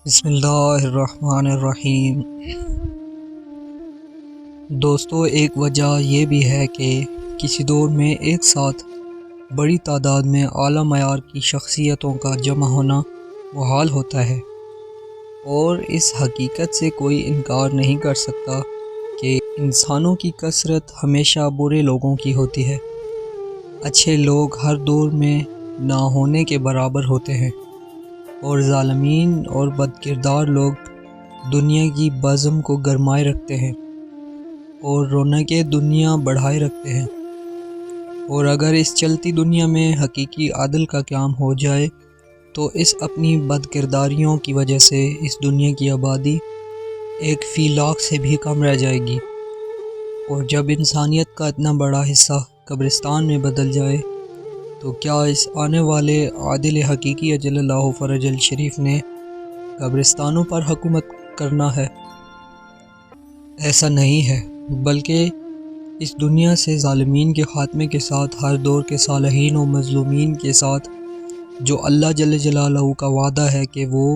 بسم اللہ الرحمن الرحیم۔ دوستو، ایک وجہ یہ بھی ہے کہ کسی دور میں ایک ساتھ بڑی تعداد میں اعلیٰ معیار کی شخصیتوں کا جمع ہونا محال ہوتا ہے، اور اس حقیقت سے کوئی انکار نہیں کر سکتا کہ انسانوں کی کثرت ہمیشہ برے لوگوں کی ہوتی ہے۔ اچھے لوگ ہر دور میں نہ ہونے کے برابر ہوتے ہیں، اور ظالمین اور بدکردار لوگ دنیا کی بزم کو گرمائے رکھتے ہیں اور رونق دنیا بڑھائے رکھتے ہیں۔ اور اگر اس چلتی دنیا میں حقیقی عدل کا قیام ہو جائے تو اس اپنی بدکرداریوں کی وجہ سے اس دنیا کی آبادی 1/100000 سے بھی کم رہ جائے گی، اور جب انسانیت کا اتنا بڑا حصہ قبرستان میں بدل جائے تو کیا اس آنے والے عادل حقیقی اجل اللہ فرج الشریف نے قبرستانوں پر حکومت کرنا ہے؟ ایسا نہیں ہے، بلکہ اس دنیا سے ظالمین کے خاتمے کے ساتھ ہر دور کے صالحین و مظلومین کے ساتھ جو اللہ جل جلالہ کا وعدہ ہے کہ وہ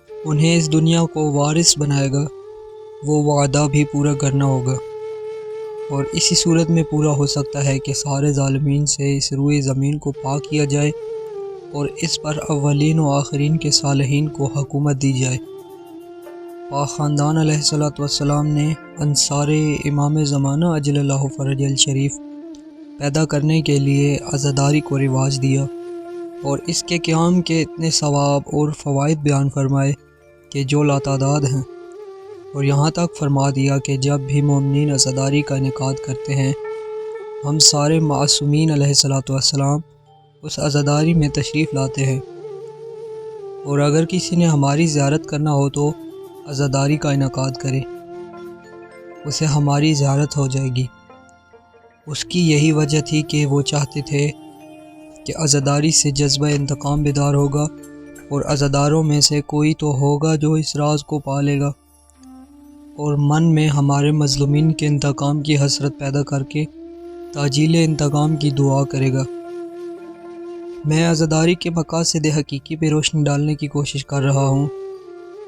انہیں اس دنیا کو وارث بنائے گا، وہ وعدہ بھی پورا کرنا ہوگا، اور اسی صورت میں پورا ہو سکتا ہے کہ سارے ظالمین سے اس روئے زمین کو پاک کیا جائے اور اس پر اولین و آخرین کے صالحین کو حکومت دی جائے۔ پاک خاندان علیہ السلام نے انصار امام زمانہ اجل اللہ فرج الشریف پیدا کرنے کے لیے عزاداری کو رواج دیا، اور اس کے قیام کے اتنے ثواب اور فوائد بیان فرمائے کہ جو لاتعداد ہیں، اور یہاں تک فرما دیا کہ جب بھی مومنین عزاداری کا انعقاد کرتے ہیں، ہم سارے معصومین علیہ السلام اس عزاداری میں تشریف لاتے ہیں، اور اگر کسی نے ہماری زیارت کرنا ہو تو عزاداری کا انعقاد کرے، اسے ہماری زیارت ہو جائے گی۔ اس کی یہی وجہ تھی کہ وہ چاہتے تھے کہ عزاداری سے جذبہ انتقام بیدار ہوگا، اور عزاداروں میں سے کوئی تو ہوگا جو اس راز کو پالے گا اور من میں ہمارے مظلومین کے انتقام کی حسرت پیدا کر کے تاجیل انتقام کی دعا کرے گا۔ میں عزاداری کے مقاصد حقیقی پہ روشنی ڈالنے کی کوشش کر رہا ہوں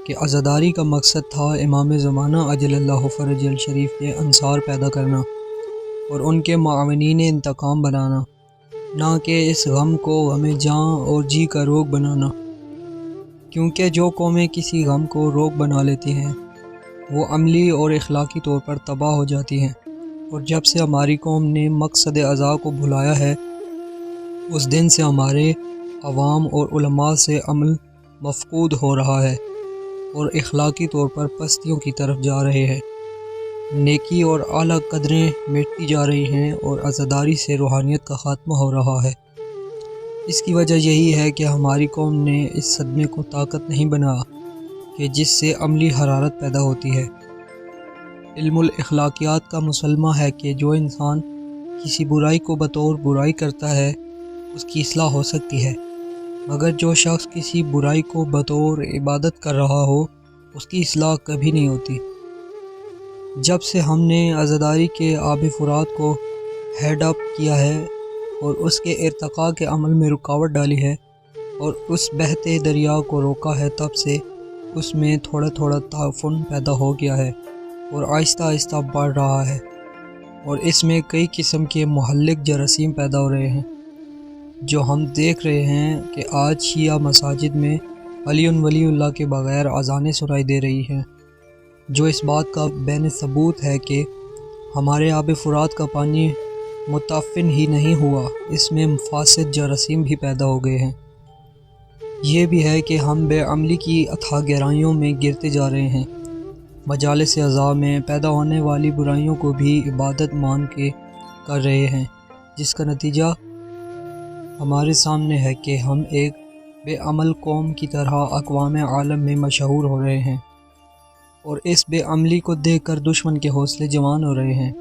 کہ عزاداری کا مقصد تھا امام زمانہ اجل اللہ فرج الشریف کے انصار پیدا کرنا اور ان کے معاونین انتقام بنانا، نہ کہ اس غم کو غم جاں اور جی کا روگ بنانا، کیونکہ جو قومیں کسی غم کو روگ بنا لیتی ہیں وہ عملی اور اخلاقی طور پر تباہ ہو جاتی ہیں، اور جب سے ہماری قوم نے مقصد عزا کو بھلایا ہے، اس دن سے ہمارے عوام اور علماء سے عمل مفقود ہو رہا ہے اور اخلاقی طور پر پستیوں کی طرف جا رہے ہیں، نیکی اور اعلیٰ قدریں مٹتی جا رہی ہیں، اور عزاداری سے روحانیت کا خاتمہ ہو رہا ہے۔ اس کی وجہ یہی ہے کہ ہماری قوم نے اس صدمے کو طاقت نہیں بنایا کہ جس سے عملی حرارت پیدا ہوتی ہے۔ علم الاخلاقیات کا مسلمہ ہے کہ جو انسان کسی برائی کو بطور برائی کرتا ہے اس کی اصلاح ہو سکتی ہے، مگر جو شخص کسی برائی کو بطور عبادت کر رہا ہو اس کی اصلاح کبھی نہیں ہوتی۔ جب سے ہم نے عزاداری کے آب فرات کو ہیڈ اپ کیا ہے اور اس کے ارتقاء کے عمل میں رکاوٹ ڈالی ہے اور اس بہتے دریا کو روکا ہے، تب سے اس میں تھوڑا تھوڑا تعفن پیدا ہو گیا ہے اور آہستہ آہستہ بڑھ رہا ہے، اور اس میں کئی قسم کے مہلک جراثیم پیدا ہو رہے ہیں، جو ہم دیکھ رہے ہیں کہ آج شیعہ مساجد میں علی ولی اللہ کے بغیر اذانیں سنائی دے رہی ہیں، جو اس بات کا بین ثبوت ہے کہ ہمارے آب فرات کا پانی متعفن ہی نہیں ہوا، اس میں فاسد جراثیم بھی پیدا ہو گئے ہیں۔ یہ بھی ہے کہ ہم بے عملی کی اتھاہ گہرائیوں میں گرتے جا رہے ہیں، مجالس اعضاء میں پیدا ہونے والی برائیوں کو بھی عبادت مان کے کر رہے ہیں، جس کا نتیجہ ہمارے سامنے ہے کہ ہم ایک بے عمل قوم کی طرح اقوام عالم میں مشہور ہو رہے ہیں، اور اس بے عملی کو دیکھ کر دشمن کے حوصلے جوان ہو رہے ہیں۔